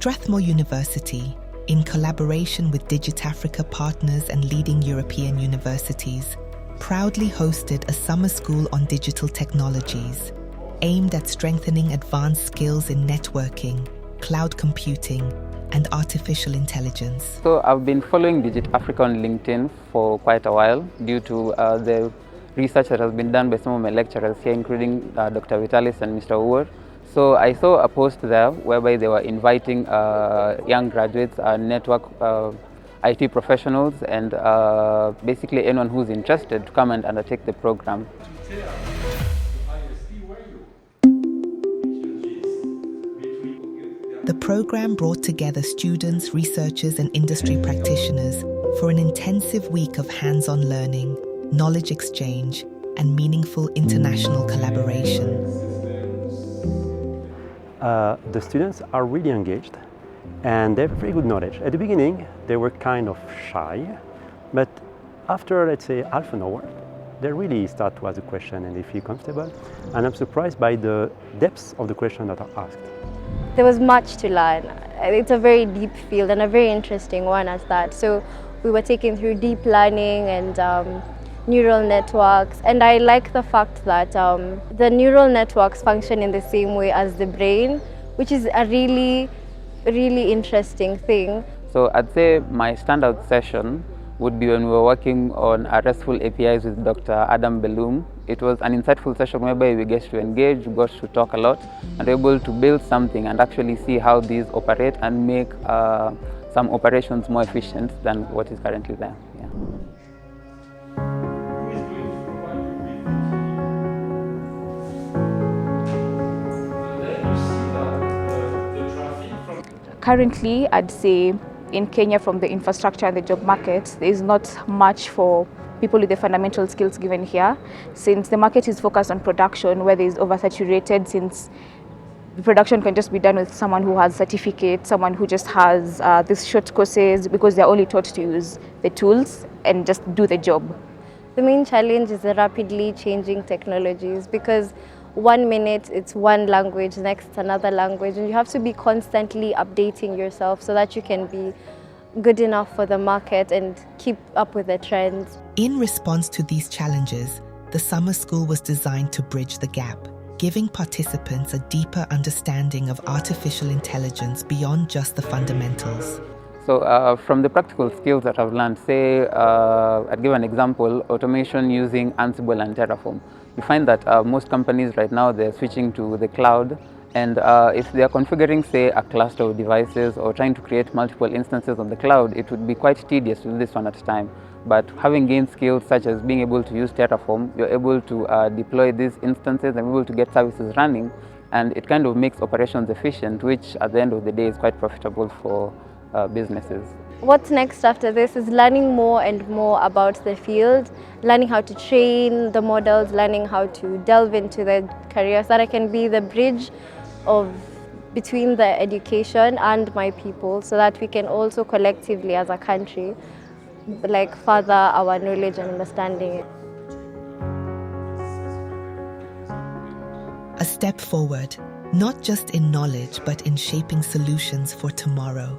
Strathmore University, in collaboration with DIGITAfrica partners and leading European universities, proudly hosted a summer school on digital technologies, aimed at strengthening advanced skills in networking, cloud computing, and artificial intelligence. So I've been following DIGITAfrica on LinkedIn for quite a while due to the research that has been done by some of my lecturers here, including Dr. Vitalis and Mr. Uwer. So I saw a post there whereby they were inviting young graduates, network IT professionals, and basically anyone who's interested to come and undertake the program. The program brought together students, researchers, and industry practitioners for an intensive week of hands-on learning, knowledge exchange, and meaningful international collaboration. The students are really engaged and they have very good knowledge. At the beginning, they were kind of shy, but after, let's say, half an hour, they really start to ask a question and they feel comfortable. And I'm surprised by the depths of the questions that are asked. There was much to learn. It's a very deep field and a very interesting one at that. So we were taken through deep learning and neural networks, and I like the fact that the neural networks function in the same way as the brain, which is a really interesting thing. So I'd say my standout session would be when we were working on RESTful APIs with Dr. Adam Belum. It was an insightful session whereby we get to engage, we got to talk a lot, and able to build something and actually see how these operate and make some operations more efficient than what is currently there. Yeah. Currently, I'd say in Kenya, from the infrastructure and the job market, there is not much for people with the fundamental skills given here, since the market is focused on production where there is oversaturated, since the production can just be done with someone who has certificates, someone who just has these short courses, because they're only taught to use the tools and just do the job. The main challenge is the rapidly changing technologies, because 1 minute it's one language, next another language, and you have to be constantly updating yourself so that you can be good enough for the market and keep up with the trends. In response to these challenges, the summer school was designed to bridge the gap, giving participants a deeper understanding of artificial intelligence beyond just the fundamentals. So from the practical skills that I've learned, say, I'd give an example, automation using Ansible and Terraform. You find that most companies right now, they're switching to the cloud, and if they are configuring, say, a cluster of devices or trying to create multiple instances on the cloud, it would be quite tedious to do this one at a time. But having gained skills such as being able to use Terraform, you're able to deploy these instances and able to get services running, and it kind of makes operations efficient, which at the end of the day is quite profitable for businesses. What's next after this is learning more and more about the field, learning how to train the models, learning how to delve into the careers, so that I can be the bridge between the education and my people, so that we can also collectively as a country further our knowledge and understanding. A step forward, not just in knowledge, but in shaping solutions for tomorrow.